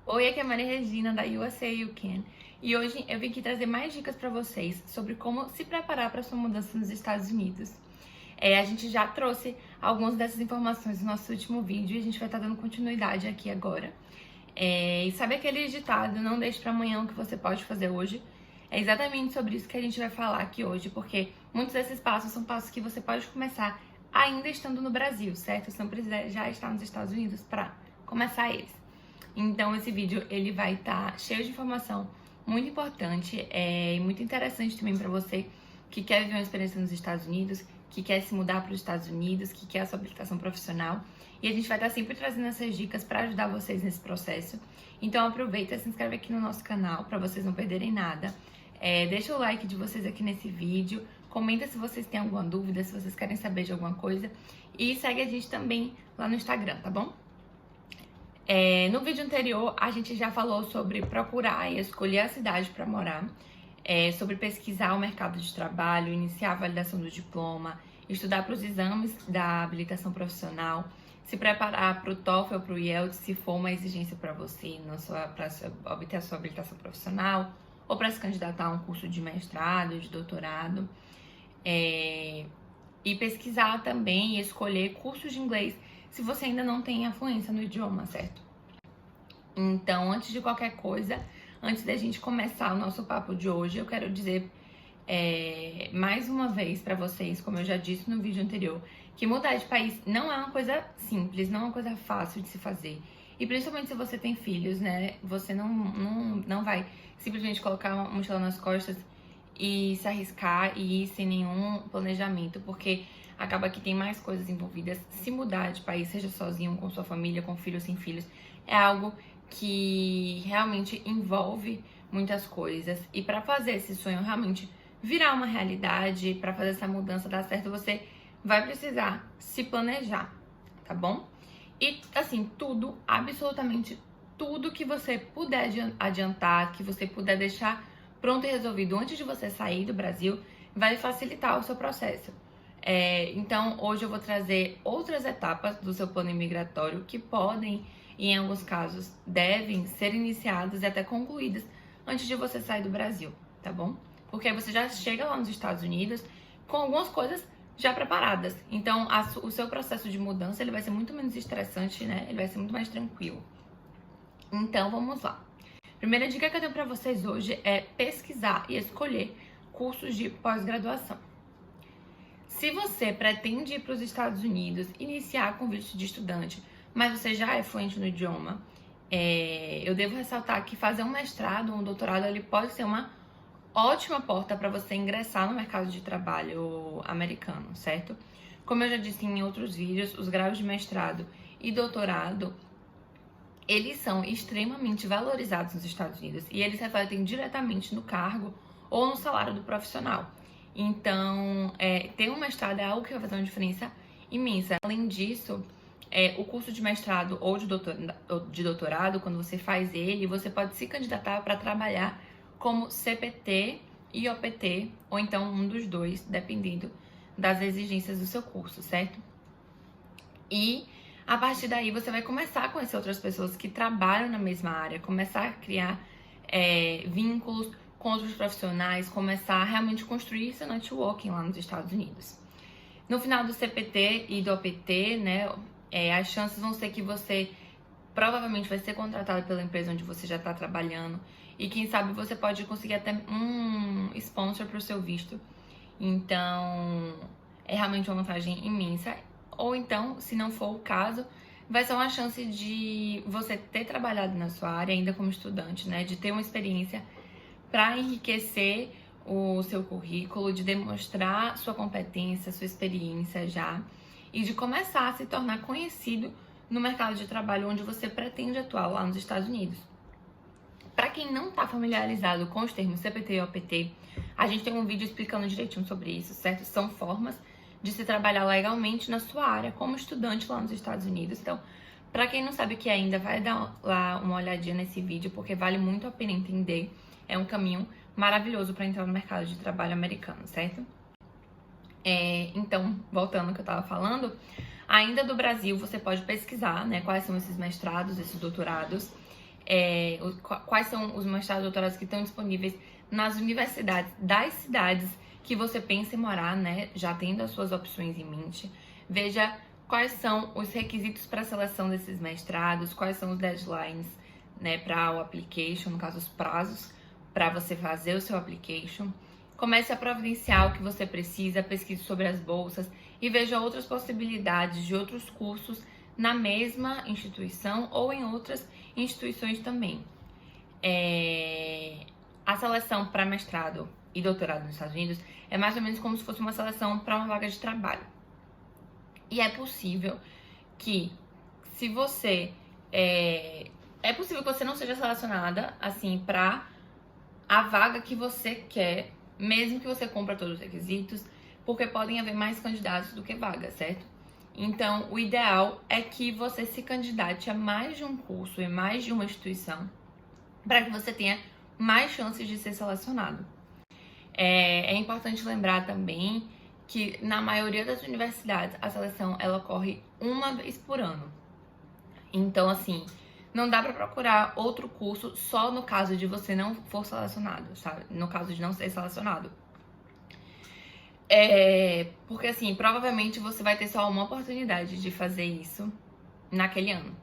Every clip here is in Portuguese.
Oi, aqui é a Maria Regina da USA You Can e hoje eu vim aqui trazer mais dicas para vocês sobre como se preparar para sua mudança nos Estados Unidos. A gente já trouxe algumas dessas informações no nosso último vídeo e a gente vai estar dando continuidade aqui agora. E sabe aquele ditado, não deixe para amanhã o que você pode fazer hoje? É exatamente sobre isso que a gente vai falar aqui hoje, porque muitos desses passos são passos que você pode começar ainda estando no Brasil, certo? Você não precisa já estar nos Estados Unidos para começar eles. Então esse vídeo ele vai estar cheio de informação muito importante e muito interessante também para você que quer viver uma experiência nos Estados Unidos, que quer se mudar para os Estados Unidos, que quer a sua habilitação profissional. E a gente vai estar sempre trazendo essas dicas para ajudar vocês nesse processo. Então aproveita, se inscreve aqui no nosso canal para vocês não perderem nada. Deixa o like de vocês aqui nesse vídeo, comenta se vocês têm alguma dúvida, se vocês querem saber de alguma coisa. E segue a gente também lá no Instagram, tá bom? No vídeo anterior, a gente já falou sobre procurar e escolher a cidade para morar, sobre pesquisar o mercado de trabalho, iniciar a validação do diploma, estudar para os exames da habilitação profissional, se preparar para o TOEFL ou para o IELTS, se for uma exigência para você, para obter a sua habilitação profissional, ou para se candidatar a um curso de mestrado, de doutorado, e pesquisar também e escolher cursos de inglês se você ainda não tem a fluência no idioma, certo? Então, antes de qualquer coisa, antes da gente começar o nosso papo de hoje, eu quero dizer mais uma vez para vocês, como eu já disse no vídeo anterior, que mudar de país não é uma coisa simples, não é uma coisa fácil de se fazer. E principalmente se você tem filhos, né? Você não vai simplesmente colocar uma mochila nas costas e se arriscar e ir sem nenhum planejamento, porque acaba que tem mais coisas envolvidas. Se mudar de país, seja sozinho, com sua família, com filhos, sem filhos, é algo que realmente envolve muitas coisas. E para fazer esse sonho realmente virar uma realidade, para fazer essa mudança dar certo, você vai precisar se planejar, tá bom? E assim, tudo, absolutamente tudo que você puder adiantar, que você puder deixar pronto e resolvido antes de você sair do Brasil, vai facilitar o seu processo. Então, hoje eu vou trazer outras etapas do seu plano imigratório que podem, e em alguns casos, devem ser iniciadas e até concluídas antes de você sair do Brasil, tá bom? Porque aí você já chega lá nos Estados Unidos com algumas coisas já preparadas. Então, o seu processo de mudança ele vai ser muito menos estressante, né? Ele vai ser muito mais tranquilo. Então, vamos lá. Primeira dica que eu tenho pra vocês hoje é pesquisar e escolher cursos de pós-graduação. Se você pretende ir para os Estados Unidos, iniciar com visto de estudante, mas você já é fluente no idioma, eu devo ressaltar que fazer um mestrado ou um doutorado ele pode ser uma ótima porta para você ingressar no mercado de trabalho americano, certo? Como eu já disse em outros vídeos, os graus de mestrado e doutorado, eles são extremamente valorizados nos Estados Unidos e eles refletem diretamente no cargo ou no salário do profissional. Então, ter um mestrado é algo que vai fazer uma diferença imensa. Além disso, o curso de mestrado ou de doutorado, quando você faz ele, você pode se candidatar para trabalhar como CPT e OPT, ou então um dos dois, dependendo das exigências do seu curso, certo? E a partir daí você vai começar a conhecer outras pessoas que trabalham na mesma área, começar a criar vínculos com outros profissionais, começar a realmente construir seu networking lá nos Estados Unidos. No final do CPT e do OPT, né, as chances vão ser que você provavelmente vai ser contratado pela empresa onde você já está trabalhando e quem sabe você pode conseguir até um sponsor para o seu visto. Então, é realmente uma vantagem imensa. Ou então, se não for o caso, vai ser uma chance de você ter trabalhado na sua área ainda como estudante, né, de ter uma experiência para enriquecer o seu currículo, de demonstrar sua competência, sua experiência já e de começar a se tornar conhecido no mercado de trabalho onde você pretende atuar lá nos Estados Unidos. Para quem não está familiarizado com os termos CPT e OPT, a gente tem um vídeo explicando direitinho sobre isso, certo? São formas de se trabalhar legalmente na sua área como estudante lá nos Estados Unidos. Então, para quem não sabe o que é ainda, vai dar lá uma olhadinha nesse vídeo, porque vale muito a pena entender. É um caminho maravilhoso para entrar no mercado de trabalho americano, certo? Então, voltando ao que eu estava falando, ainda do Brasil você pode pesquisar, né, quais são esses mestrados, esses doutorados, quais são os mestrados e doutorados que estão disponíveis nas universidades das cidades que você pensa em morar, né? Já tendo as suas opções em mente. Veja quais são os requisitos para a seleção desses mestrados, quais são os deadlines, né, para o application, no caso, os prazos para você fazer o seu application. Comece a providenciar o que você precisa, pesquise sobre as bolsas e veja outras possibilidades de outros cursos na mesma instituição ou em outras instituições também. A seleção para mestrado e doutorado nos Estados Unidos é mais ou menos como se fosse uma seleção para uma vaga de trabalho. E é possível que, se você... É possível que você não seja selecionada, assim, para a vaga que você quer, mesmo que você cumpra todos os requisitos, porque podem haver mais candidatos do que vagas, certo? Então, o ideal é que você se candidate a mais de um curso e mais de uma instituição, para que você tenha mais chances de ser selecionado. É importante lembrar também que na maioria das universidades a seleção ela ocorre uma vez por ano. Então, assim, não dá para procurar outro curso só no caso de você não for selecionado, sabe? No caso de não ser selecionado. Porque, assim, provavelmente você vai ter só uma oportunidade de fazer isso naquele ano.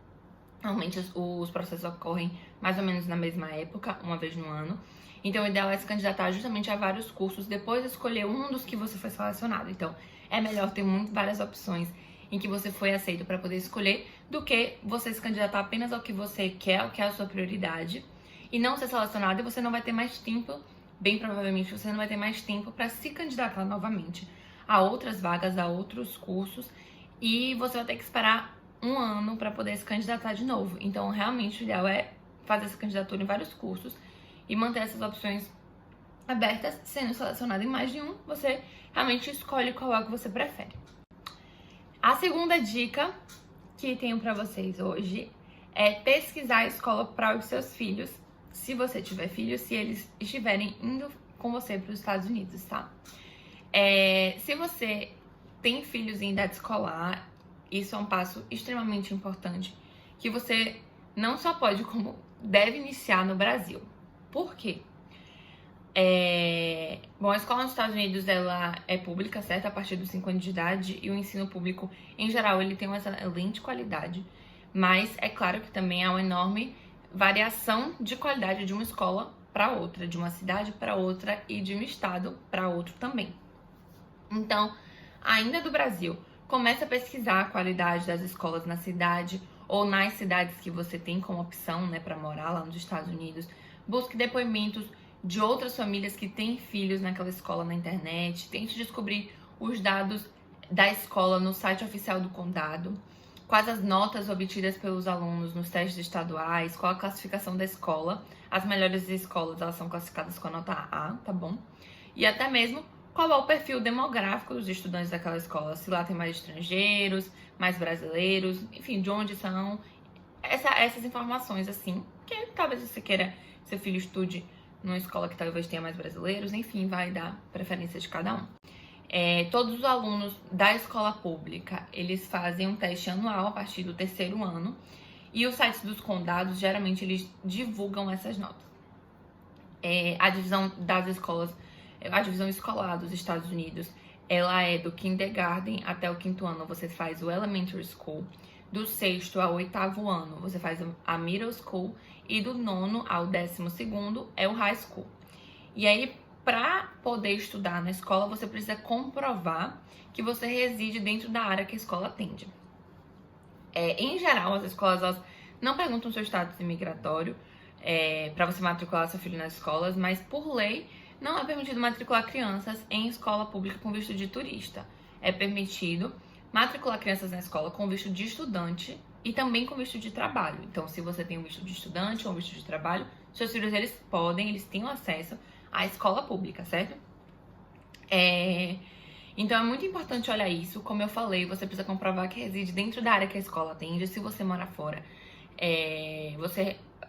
Normalmente os processos ocorrem mais ou menos na mesma época, uma vez no ano. Então, o ideal é se candidatar justamente a vários cursos, depois escolher um dos que você foi selecionado. Então, é melhor ter várias opções em que você foi aceito para poder escolher, do que você se candidatar apenas ao que você quer, ao que é a sua prioridade, e não ser selecionado, e você não vai ter mais tempo, bem provavelmente você não vai ter mais tempo para se candidatar novamente a outras vagas, a outros cursos, e você vai ter que esperar um ano para poder se candidatar de novo. Então, realmente, o ideal é fazer essa candidatura em vários cursos e manter essas opções abertas. Sendo selecionado em mais de um, você realmente escolhe qual é o que você prefere. A segunda dica que tenho para vocês hoje é pesquisar a escola para os seus filhos, se você tiver filhos, se eles estiverem indo com você para os Estados Unidos, tá? Se você tem filhos em idade escolar, isso é um passo extremamente importante que você não só pode, como deve iniciar no Brasil. Por quê? Bom, a escola nos Estados Unidos, ela é pública, certo? A partir dos 5 anos de idade, e o ensino público, em geral, ele tem uma excelente qualidade, mas é claro que também há uma enorme variação de qualidade de uma escola para outra, de uma cidade para outra e de um estado para outro também. Então, ainda do Brasil, comece a pesquisar a qualidade das escolas na cidade ou nas cidades que você tem como opção, né, para morar lá nos Estados Unidos. Busque depoimentos de outras famílias que têm filhos naquela escola na internet. Tente descobrir os dados da escola no site oficial do condado. Quais as notas obtidas pelos alunos nos testes estaduais, qual a classificação da escola. As melhores escolas, elas são classificadas com a nota A, tá bom? E até mesmo qual é o perfil demográfico dos estudantes daquela escola. Se lá tem mais estrangeiros, mais brasileiros, enfim, de onde são. Essas informações, assim, que talvez você queira que seu filho estude numa escola que talvez tenha mais brasileiros, enfim, vai dar preferência de cada um. Todos os alunos da escola pública, eles fazem um teste anual a partir do 3º ano, e os sites dos condados, geralmente, eles divulgam essas notas. A divisão das escolas, a divisão escolar dos Estados Unidos, ela é do kindergarten até o 5º ano, você faz o elementary school. Do 6º ao 8º ano, você faz a middle school. E do 9º ao 12º é o high school. E aí, para poder estudar na escola, você precisa comprovar que você reside dentro da área que a escola atende. Em geral, as escolas, elas não perguntam seu status imigratório para você matricular seu filho nas escolas, mas por lei, não é permitido matricular crianças em escola pública com visto de turista. É permitido matricular crianças na escola com visto de estudante e também com visto de trabalho. Então, se você tem um visto de estudante ou um visto de trabalho, seus filhos, eles têm acesso à escola pública, certo? Então, é muito importante olhar isso. Como eu falei, você precisa comprovar que reside dentro da área que a escola atende. Se você mora fora,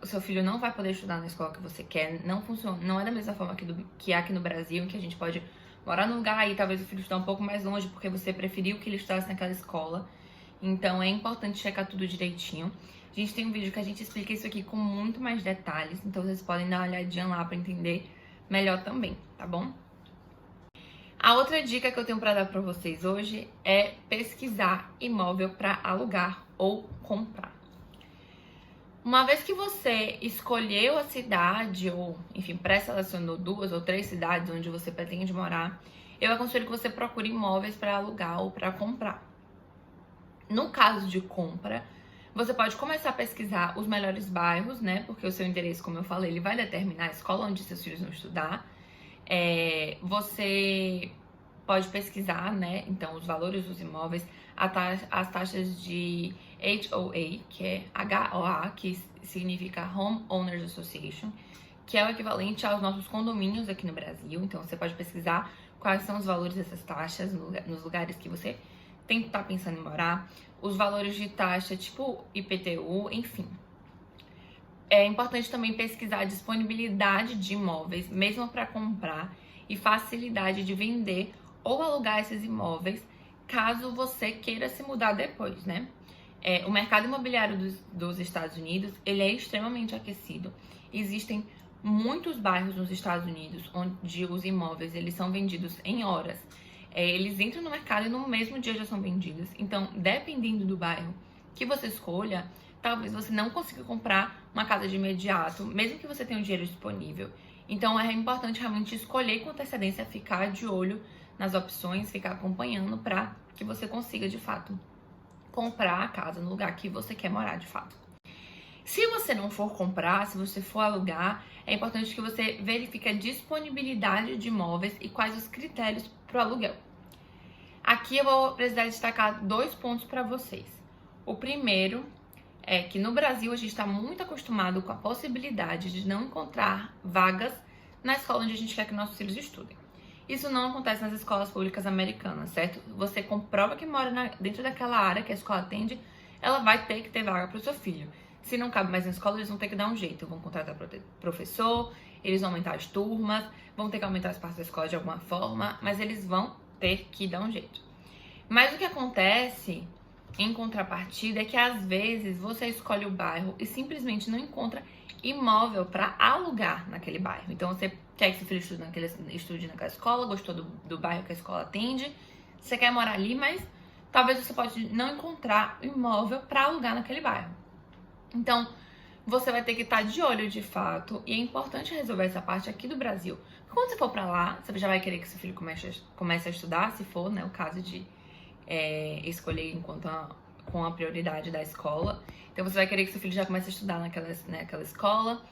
o seu filho não vai poder estudar na escola que você quer. Não funciona, não é da mesma forma que é aqui no Brasil, em que a gente pode morar num lugar e talvez o filho esteja um pouco mais longe porque você preferiu que ele estudasse naquela escola. Então é importante checar tudo direitinho. A gente tem um vídeo que a gente explica isso aqui com muito mais detalhes, então vocês podem dar uma olhadinha lá pra entender melhor também, tá bom? A outra dica que eu tenho pra dar pra vocês hoje é pesquisar imóvel pra alugar ou comprar. Uma vez que você escolheu a cidade, ou enfim, pré-selecionou 2 ou 3 cidades onde você pretende morar, eu aconselho que você procure imóveis para alugar ou para comprar. No caso de compra, você pode começar a pesquisar os melhores bairros, né? Porque o seu interesse, como eu falei, ele vai determinar a escola onde seus filhos vão estudar. Você pode pesquisar, né? Então, os valores dos imóveis, as taxas de HOA, que é HOA, que significa Home Owners Association, que é o equivalente aos nossos condomínios aqui no Brasil. Então, você pode pesquisar quais são os valores dessas taxas nos lugares que você tem que estar pensando em morar, os valores de taxa tipo IPTU, enfim. É importante também pesquisar a disponibilidade de imóveis, mesmo para comprar, e facilidade de vender ou alugar esses imóveis, caso você queira se mudar depois, né? O mercado imobiliário dos Estados Unidos, ele é extremamente aquecido. Existem muitos bairros nos Estados Unidos onde os imóveis eles são vendidos em horas. Eles entram no mercado e no mesmo dia já são vendidos. Então, dependendo do bairro que você escolha, talvez você não consiga comprar uma casa de imediato, mesmo que você tenha o dinheiro disponível. Então, é importante realmente escolher com antecedência, ficar de olho nas opções, ficar acompanhando para que você consiga, de fato, comprar a casa no lugar que você quer morar, de fato. Se você não for comprar, se você for alugar, é importante que você verifique a disponibilidade de imóveis e quais os critérios para o aluguel. Aqui eu vou precisar destacar 2 pontos para vocês. O primeiro é que no Brasil a gente está muito acostumado com a possibilidade de não encontrar vagas na escola onde a gente quer que nossos filhos estudem. Isso não acontece nas escolas públicas americanas, certo? Você comprova que mora dentro daquela área que a escola atende, ela vai ter que ter vaga para o seu filho. Se não cabe mais na escola, eles vão ter que dar um jeito. Vão contratar professor, eles vão aumentar as turmas, vão ter que aumentar as partes da escola de alguma forma, mas eles vão ter que dar um jeito. Mas o que acontece, em contrapartida, é que às vezes você escolhe o bairro e simplesmente não encontra imóvel para alugar naquele bairro. Então você quer que seu filho estude naquela escola, gostou do bairro que a escola atende, você quer morar ali, mas talvez você pode não encontrar imóvel para alugar naquele bairro. Então, você vai ter que estar de olho de fato, e é importante resolver essa parte aqui do Brasil. Quando você for para lá, você já vai querer que seu filho comece a estudar, se for, né, o caso de escolher com a prioridade da escola. Então, você vai querer que seu filho já comece a estudar naquela escola.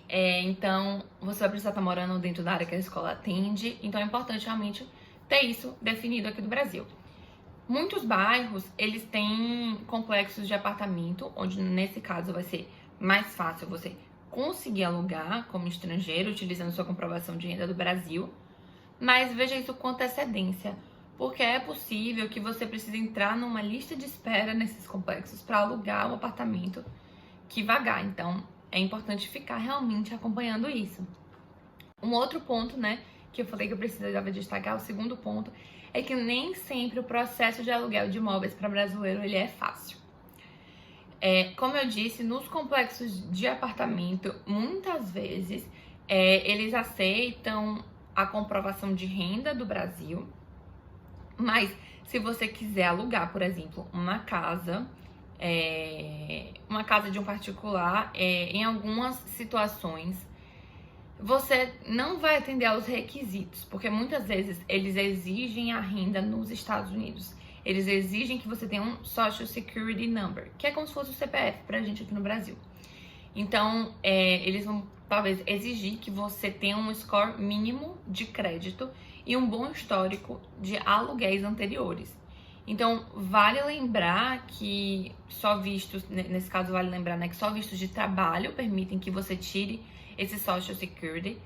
Então, você vai precisar estar morando dentro da área que a escola atende. Então, é importante realmente ter isso definido aqui do Brasil. Muitos bairros, eles têm complexos de apartamento, onde nesse caso vai ser mais fácil você conseguir alugar como estrangeiro, utilizando sua comprovação de renda do Brasil. Mas veja isso com antecedência, porque é possível que você precise entrar numa lista de espera nesses complexos para alugar um apartamento que vagar. Então, é importante ficar realmente acompanhando isso. Um outro ponto, né, que eu falei que eu precisava destacar, o segundo ponto, é que nem sempre o processo de aluguel de imóveis para brasileiro ele é fácil. Como eu disse, nos complexos de apartamento, muitas vezes eles aceitam a comprovação de renda do Brasil, mas se você quiser alugar, por exemplo, uma casa de um particular, em algumas situações, você não vai atender aos requisitos, porque muitas vezes eles exigem a renda nos Estados Unidos. Eles exigem que você tenha um Social Security Number, que é como se fosse o CPF pra gente aqui no Brasil. Então, eles vão talvez exigir que você tenha um score mínimo de crédito e um bom histórico de aluguéis anteriores. Então, vale lembrar que nesse caso vale lembrar, né, que só vistos de trabalho permitem que você tire esse Social Security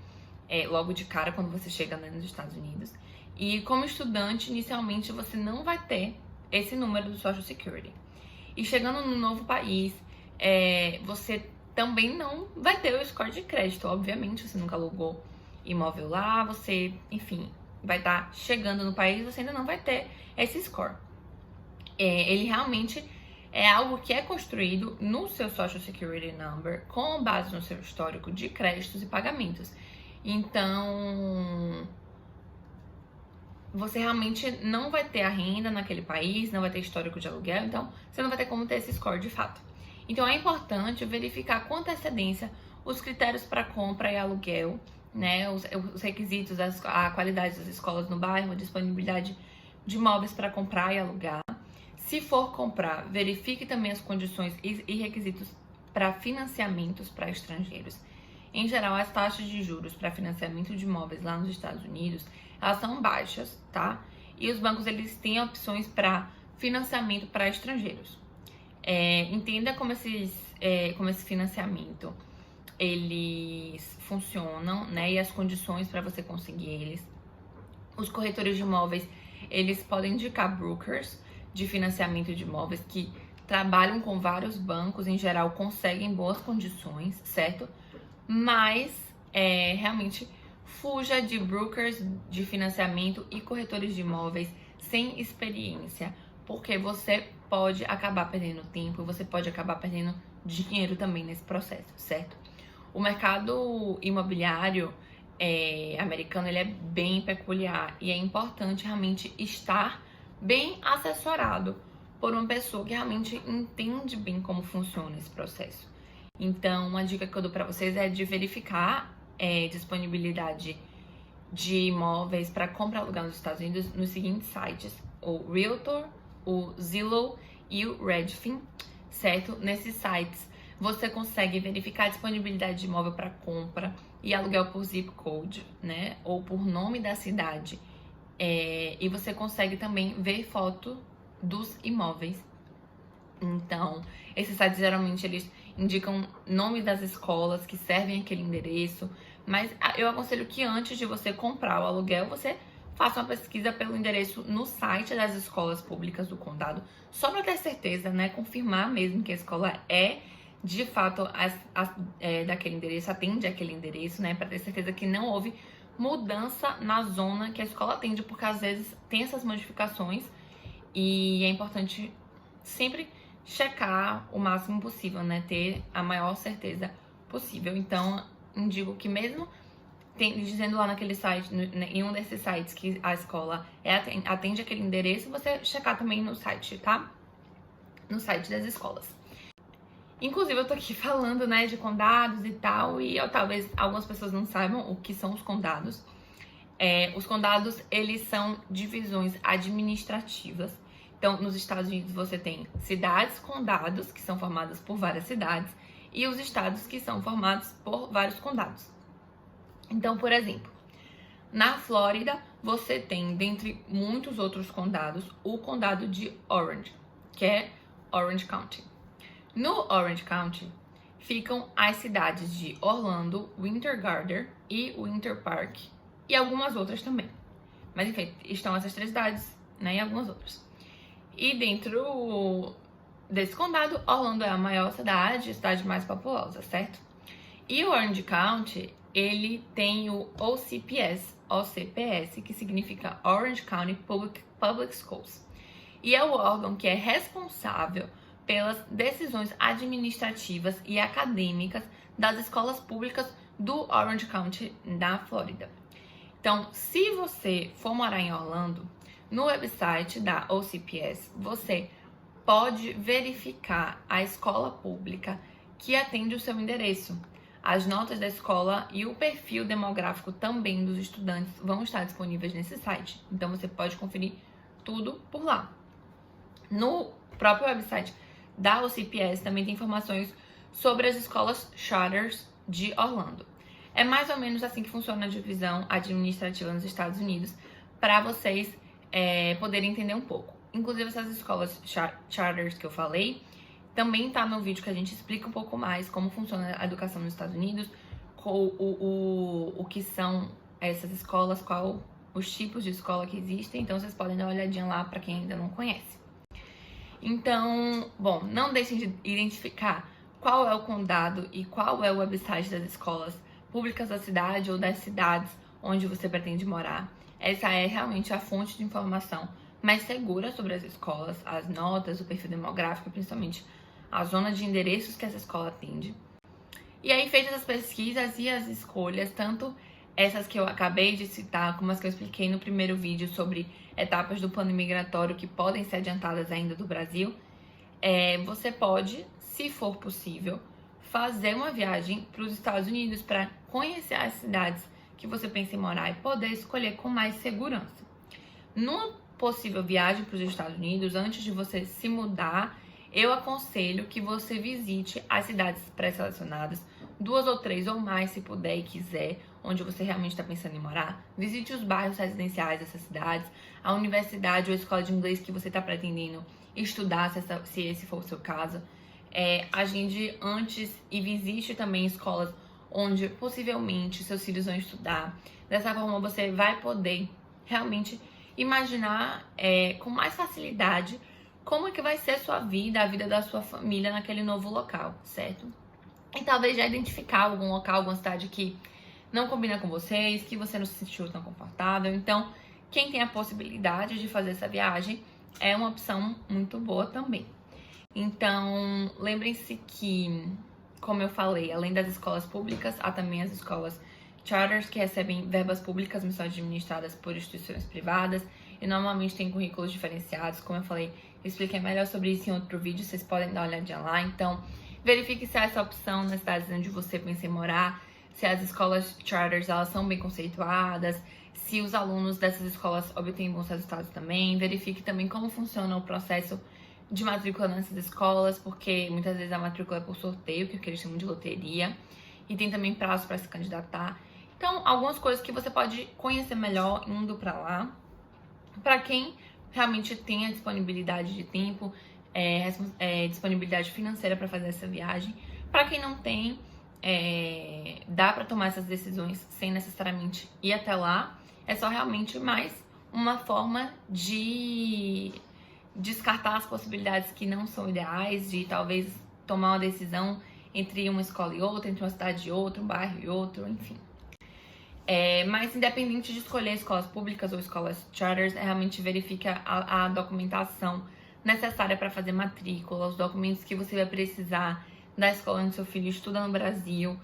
logo de cara quando você chega nos Estados Unidos. E como estudante, inicialmente você não vai ter esse número do Social Security. E chegando no novo país, você também não vai ter o score de crédito, obviamente, você nunca alugou imóvel lá, você, enfim, vai estar chegando no país, você ainda não vai ter esse score. Ele realmente é algo que é construído no seu Social Security Number com base no seu histórico de créditos e pagamentos. Então, você realmente não vai ter a renda naquele país, não vai ter histórico de aluguel, então você não vai ter como ter esse score de fato. Então é importante verificar com antecedência os critérios para compra e aluguel, né? Os requisitos, a qualidade das escolas no bairro, a disponibilidade de imóveis para comprar e alugar. Se for comprar, verifique também as condições e requisitos para financiamentos para estrangeiros. Em geral, as taxas de juros para financiamento de imóveis lá nos Estados Unidos, elas são baixas, tá? E os bancos, eles têm opções para financiamento para estrangeiros. Entenda como esse financiamento, eles funcionam, né? E as condições para você conseguir eles. Os corretores de imóveis, eles podem indicar brokers de financiamento de imóveis que trabalham com vários bancos, em geral conseguem boas condições, certo? Mas realmente fuja de brokers de financiamento e corretores de imóveis sem experiência, porque você pode acabar perdendo tempo e você pode acabar perdendo dinheiro também nesse processo, certo? O mercado imobiliário americano, ele é bem peculiar e é importante realmente estar bem assessorado por uma pessoa que realmente entende bem como funciona esse processo. Então, uma dica que eu dou para vocês é de verificar disponibilidade de imóveis para compra e alugar nos Estados Unidos nos seguintes sites: o Realtor, o Zillow e o Redfin, certo? Nesses sites você consegue verificar a disponibilidade de imóvel para compra e aluguel por zip code, né? Ou por nome da cidade. E você consegue também ver foto dos imóveis. Então, esses sites geralmente eles indicam nomes das escolas que servem aquele endereço, mas eu aconselho que antes de você comprar o aluguel, você faça uma pesquisa pelo endereço no site das escolas públicas do condado, só para ter certeza, né, confirmar mesmo que a escola é de fato daquele endereço, atende aquele endereço, né, para ter certeza que não houve mudança na zona que a escola atende, porque às vezes tem essas modificações e é importante sempre checar o máximo possível, né? Ter a maior certeza possível. Então, indico que mesmo dizendo lá naquele site, em um desses sites que a escola atende aquele endereço, você checar também no site, tá? No site das escolas. Inclusive, eu tô aqui falando, né, de condados e tal, e talvez algumas pessoas não saibam o que são os condados. Os condados, eles são divisões administrativas. Então, nos Estados Unidos você tem cidades-condados, que são formadas por várias cidades, e os estados que são formados por vários condados. Então, por exemplo, na Flórida você tem, dentre muitos outros condados, o condado de Orange, que é Orange County. No Orange County ficam as cidades de Orlando, Winter Garden e Winter Park, e algumas outras também. Mas enfim, estão essas três cidades, né, e algumas outras. E dentro desse condado, Orlando é a maior cidade, a cidade mais populosa, certo? E o Orange County, ele tem o OCPS, que significa Orange County Public Schools. E é o órgão que é responsável pelas decisões administrativas e acadêmicas das escolas públicas do Orange County, na Flórida. Então, se você for morar em Orlando, no website da OCPS, você pode verificar a escola pública que atende o seu endereço. As notas da escola e o perfil demográfico também dos estudantes vão estar disponíveis nesse site. Então, você pode conferir tudo por lá. No próprio website da OCPS também tem informações sobre as escolas charters de Orlando. É mais ou menos assim que funciona a divisão administrativa nos Estados Unidos, para vocês poderem entender um pouco. Inclusive, essas escolas charters que eu falei, também tá no vídeo que a gente explica um pouco mais como funciona a educação nos Estados Unidos, o que são essas escolas, qual os tipos de escola que existem. Então, vocês podem dar uma olhadinha lá para quem ainda não conhece. Então, bom, não deixem de identificar qual é o condado e qual é o website das escolas públicas da cidade ou das cidades onde você pretende morar. Essa é realmente a fonte de informação mais segura sobre as escolas, as notas, o perfil demográfico, principalmente a zona de endereços que essa escola atende. E aí, feitas as pesquisas e as escolhas, tanto essas que eu acabei de citar, como as que eu expliquei no primeiro vídeo sobre etapas do plano migratório que podem ser adiantadas ainda do Brasil, você pode, se for possível, fazer uma viagem para os Estados Unidos para conhecer as cidades que você pensa em morar e poder escolher com mais segurança. Numa possível viagem para os Estados Unidos, antes de você se mudar, eu aconselho que você visite as cidades pré-selecionadas, 2 ou 3 ou mais, se puder e quiser, onde você realmente está pensando em morar. Visite os bairros residenciais dessas cidades, a universidade ou a escola de inglês que você está pretendendo estudar, se esse for o seu caso. Agende antes e visite também escolas onde possivelmente seus filhos vão estudar. Dessa forma você vai poder realmente imaginar com mais facilidade como é que vai ser sua vida, a vida da sua família naquele novo local, certo? E talvez já identificar algum local, alguma cidade que não combina com vocês, que você não se sentiu tão confortável. Então, quem tem a possibilidade de fazer essa viagem é uma opção muito boa também. Então, lembrem-se que, como eu falei, além das escolas públicas, há também as escolas charters que recebem verbas públicas, mas são administradas por instituições privadas e normalmente têm currículos diferenciados. Como eu falei, eu expliquei melhor sobre isso em outro vídeo, vocês podem dar uma olhadinha lá. Então, verifique se há essa opção nas cidades onde você pensa em morar, se as escolas charters elas são bem conceituadas, se os alunos dessas escolas obtêm bons resultados também. Verifique também como funciona o processo de matrícula nessas escolas, porque muitas vezes a matrícula é por sorteio, que é o que eles chamam de loteria, e tem também prazo para se candidatar. Então, algumas coisas que você pode conhecer melhor indo para lá. Para quem realmente tem a disponibilidade de tempo, disponibilidade financeira para fazer essa viagem. Para quem não tem, dá para tomar essas decisões sem necessariamente ir até lá. É só realmente mais uma forma de descartar as possibilidades que não são ideais, de talvez tomar uma decisão entre uma escola e outra, entre uma cidade e outra, um bairro e outro, enfim. Mas independente de escolher escolas públicas ou escolas charters, realmente verifica a documentação necessária para fazer matrícula, os documentos que você vai precisar da escola onde seu filho estuda no Brasil,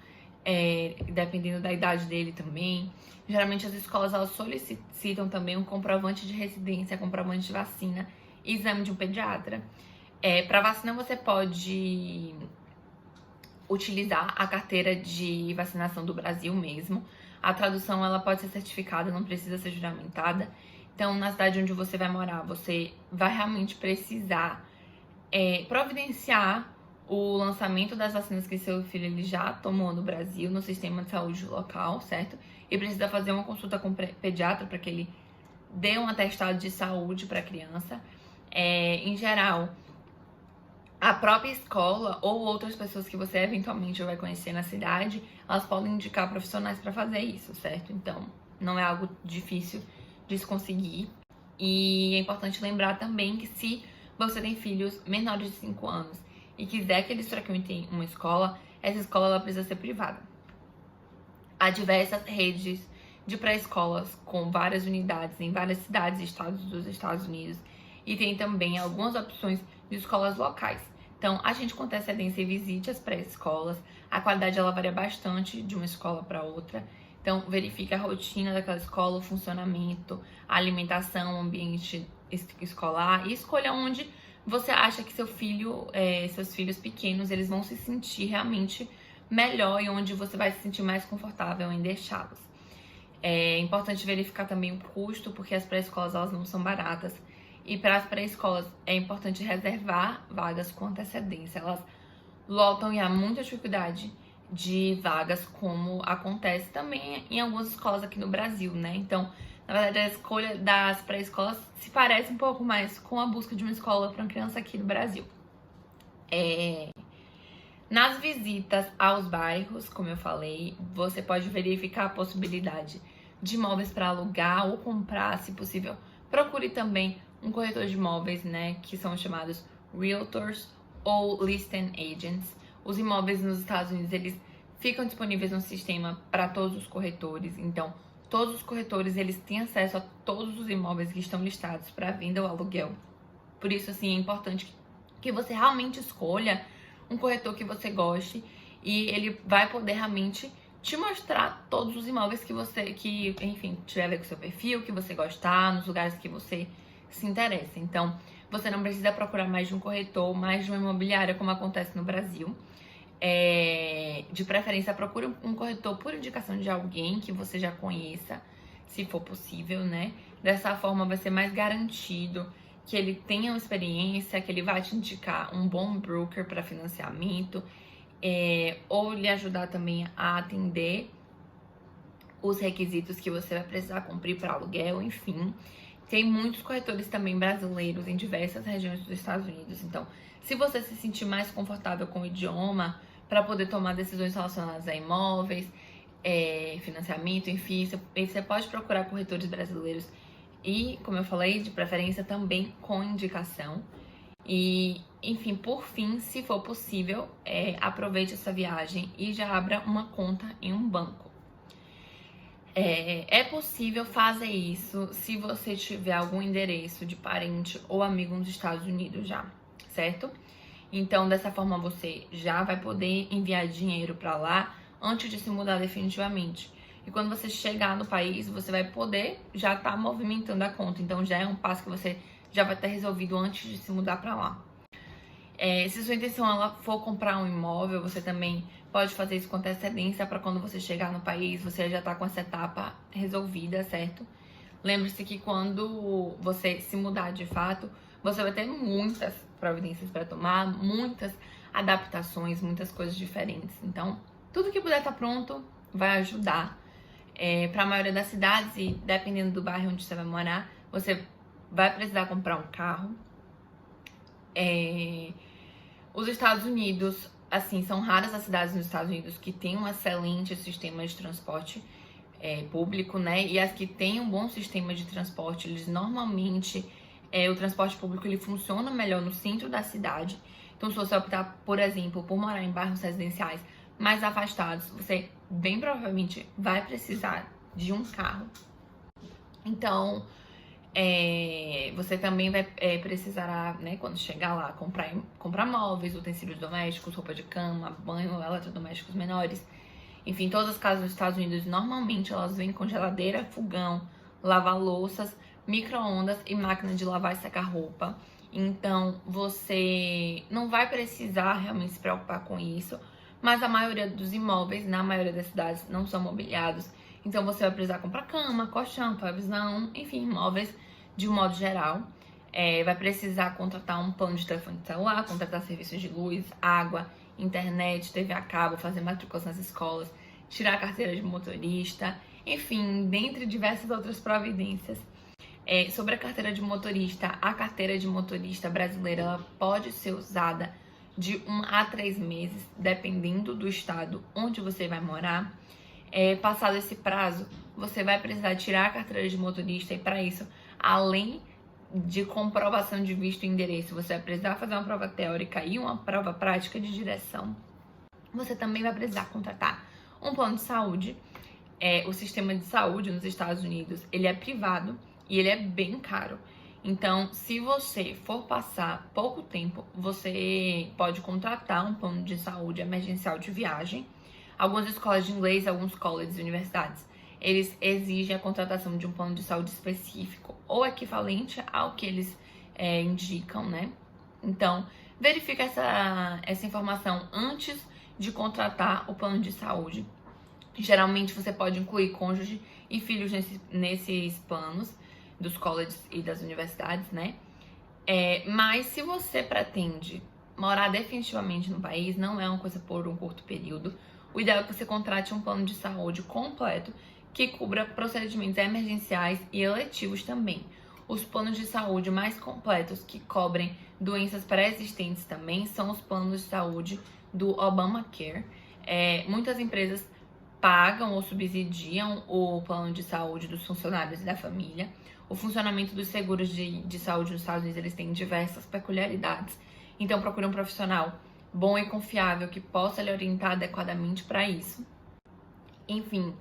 dependendo da idade dele também. Geralmente as escolas elas solicitam também um comprovante de residência, comprovante de vacina e exame de um pediatra. Para vacina você pode utilizar a carteira de vacinação do Brasil mesmo. A tradução ela pode ser certificada, não precisa ser juramentada. Então, na cidade onde você vai morar, você vai realmente precisar providenciar o lançamento das vacinas que seu filho ele já tomou no Brasil, no sistema de saúde local, certo? E precisa fazer uma consulta com o pediatra para que ele dê um atestado de saúde para a criança. Em geral, a própria escola ou outras pessoas que você eventualmente vai conhecer na cidade, elas podem indicar profissionais para fazer isso, certo? Então, não é algo difícil de se conseguir. E é importante lembrar também que se você tem filhos menores de 5 anos e quiser que eles frequentem uma escola, essa escola ela precisa ser privada. Há diversas redes de pré-escolas com várias unidades em várias cidades e estados dos Estados Unidos. E tem também algumas opções de escolas locais. Então, a gente com antecedência visite as pré-escolas. A qualidade ela varia bastante de uma escola para outra. Então, verifique a rotina daquela escola, o funcionamento, a alimentação, o ambiente escolar e escolha onde você acha que seus filhos pequenos, eles vão se sentir realmente melhor e onde você vai se sentir mais confortável em deixá-los. É importante verificar também o custo, porque as pré-escolas elas não são baratas. E para as pré-escolas é importante reservar vagas com antecedência. Elas lotam e há muita dificuldade de vagas, como acontece também em algumas escolas aqui no Brasil, né? Então, na verdade, a escolha das pré-escolas se parece um pouco mais com a busca de uma escola para uma criança aqui no Brasil. Nas visitas aos bairros, como eu falei, você pode verificar a possibilidade de imóveis para alugar ou comprar, se possível. Procure também um corretor de imóveis, né, que são chamados realtors ou listing agents. Os imóveis nos Estados Unidos, eles ficam disponíveis no sistema para todos os corretores. Então, todos os corretores, eles têm acesso a todos os imóveis que estão listados para venda ou aluguel. Por isso, assim, é importante que você realmente escolha um corretor que você goste e ele vai poder realmente te mostrar todos os imóveis que enfim, tiver a ver com o seu perfil, que você gostar, nos lugares que você se interessa. Então, você não precisa procurar mais de um corretor, mais de uma imobiliária, como acontece no Brasil. De preferência, procure um corretor por indicação de alguém que você já conheça, se for possível, né? Dessa forma, vai ser mais garantido que ele tenha uma experiência, que ele vai te indicar um bom broker para financiamento, ou lhe ajudar também a atender os requisitos que você vai precisar cumprir para aluguel, enfim. Tem muitos corretores também brasileiros em diversas regiões dos Estados Unidos. Então, se você se sentir mais confortável com o idioma, para poder tomar decisões relacionadas a imóveis, financiamento, enfim, você pode procurar corretores brasileiros e, como eu falei, de preferência também com indicação. E, enfim, por fim, se for possível, aproveite essa viagem e já abra uma conta em um banco. É possível fazer isso se você tiver algum endereço de parente ou amigo nos Estados Unidos já, certo? Então, dessa forma, você já vai poder enviar dinheiro para lá antes de se mudar definitivamente. E quando você chegar no país, você vai poder já estar movimentando a conta. Então, já é um passo que você já vai ter resolvido antes de se mudar para lá. Se sua intenção ela for comprar um imóvel, você também pode fazer isso com antecedência para quando você chegar no país, você já tá com essa etapa resolvida, certo? Lembre-se que quando você se mudar de fato, você vai ter muitas providências para tomar, muitas adaptações, muitas coisas diferentes. Então, tudo que puder estar pronto vai ajudar. Para a maioria das cidades, e dependendo do bairro onde você vai morar, você vai precisar comprar um carro. Os Estados Unidos, assim, são raras as cidades nos Estados Unidos que têm um excelente sistema de transporte público, né? E as que têm um bom sistema de transporte, eles normalmente, o transporte público ele funciona melhor no centro da cidade. Então, se você optar, por exemplo, por morar em bairros residenciais mais afastados, você bem provavelmente vai precisar de um carro. Então, você também vai precisar, né, quando chegar lá, comprar móveis, utensílios domésticos, roupa de cama, banho, eletrodomésticos menores. Enfim, todas as casas dos Estados Unidos, normalmente, elas vêm com geladeira, fogão, lava-louças, micro-ondas e máquina de lavar e secar roupa. Então, você não vai precisar realmente se preocupar com isso, mas a maioria dos imóveis, na maioria das cidades, não são mobiliados. Então, você vai precisar comprar cama, colchão, televisão, enfim, imóveis de um modo geral. Vai precisar contratar um plano de telefone celular, contratar serviços de luz, água, internet, TV a cabo, fazer matrículas nas escolas, tirar a carteira de motorista, enfim, dentre diversas outras providências. Sobre a carteira de motorista brasileira, ela pode ser usada de 1 a 3 meses, dependendo do estado onde você vai morar. Passado esse prazo, você vai precisar tirar a carteira de motorista e para isso, além de comprovação de visto e endereço, você vai precisar fazer uma prova teórica e uma prova prática de direção. Você também vai precisar contratar um plano de saúde. O sistema de saúde nos Estados Unidos, ele é privado e ele é bem caro. Então, se você for passar pouco tempo, você pode contratar um plano de saúde emergencial de viagem. Algumas escolas de inglês, alguns colleges e universidades, eles exigem a contratação de um plano de saúde específico ou equivalente ao que eles indicam, né? Então, verifique essa informação antes de contratar o plano de saúde. Geralmente, você pode incluir cônjuge e filhos nesses planos dos colleges e das universidades, né? Mas se você pretende morar definitivamente no país, não é uma coisa por um curto período, o ideal é que você contrate um plano de saúde completo que cubra procedimentos emergenciais e eletivos também. Os planos de saúde mais completos que cobrem doenças pré-existentes também são os planos de saúde do Obamacare. Muitas empresas pagam ou subsidiam o plano de saúde dos funcionários e da família. O funcionamento dos seguros de saúde nos Estados Unidos, eles têm diversas peculiaridades. Então, procure um profissional bom e confiável que possa lhe orientar adequadamente para isso. Enfim,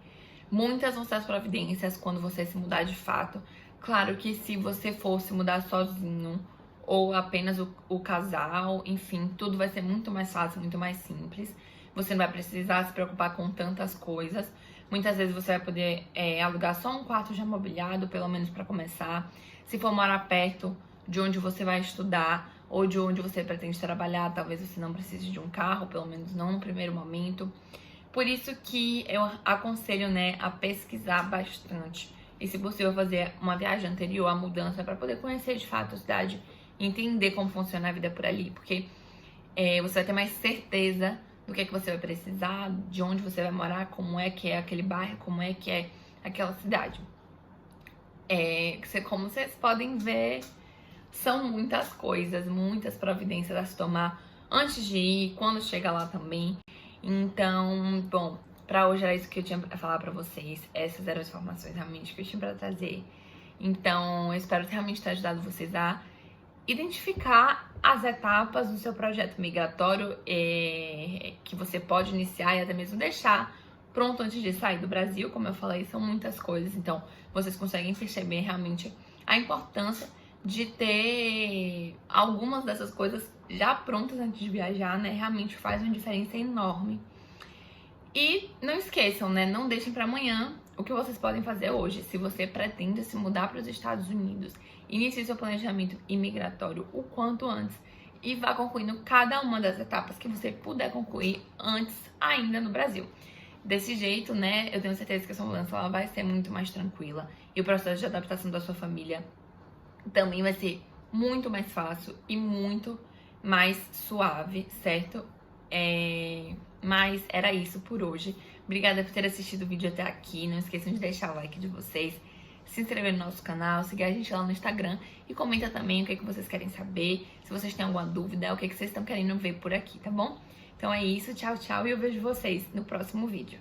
Muitas vão ser as providências quando você se mudar de fato. Claro que se você for se mudar sozinho ou apenas o casal, enfim, tudo vai ser muito mais fácil, muito mais simples. Você não vai precisar se preocupar com tantas coisas. Muitas vezes você vai poder alugar só um quarto já mobiliado, pelo menos para começar. Se for morar perto de onde você vai estudar ou de onde você pretende trabalhar, talvez você não precise de um carro, pelo menos não no primeiro momento. Por isso que eu aconselho, né, a pesquisar bastante. E se possível fazer uma viagem anterior à mudança para poder conhecer de fato a cidade e entender como funciona a vida por ali. Porque você vai ter mais certeza do que você vai precisar, de onde você vai morar, como é que é aquele bairro, como é que é aquela cidade. Como vocês podem ver, são muitas coisas, muitas providências a se tomar antes de ir, quando chega lá também. Então, bom, pra hoje era isso que eu tinha pra falar pra vocês. Essas eram as informações realmente que eu tinha pra trazer. Então, eu espero realmente ter ajudado vocês a identificar as etapas do seu projeto migratório que você pode iniciar e até mesmo deixar pronto antes de sair do Brasil. Como eu falei, são muitas coisas, então vocês conseguem perceber realmente a importância de ter algumas dessas coisas já prontas antes de viajar, né? Realmente faz uma diferença enorme. E não esqueçam, né? Não deixem para amanhã o que vocês podem fazer hoje. Se você pretende se mudar para os Estados Unidos, inicie seu planejamento imigratório o quanto antes e vá concluindo cada uma das etapas que você puder concluir antes ainda no Brasil. Desse jeito, né? Eu tenho certeza que a sua mudança ela vai ser muito mais tranquila e o processo de adaptação da sua família também vai ser muito mais fácil e muito mais suave, certo? Mas era isso por hoje. Obrigada por ter assistido o vídeo até aqui. Não esqueçam de deixar o like de vocês, se inscrever no nosso canal, seguir a gente lá no Instagram e comenta também o que vocês querem saber, se vocês têm alguma dúvida, o que vocês estão querendo ver por aqui, tá bom? Então é isso, tchau, tchau, e eu vejo vocês no próximo vídeo.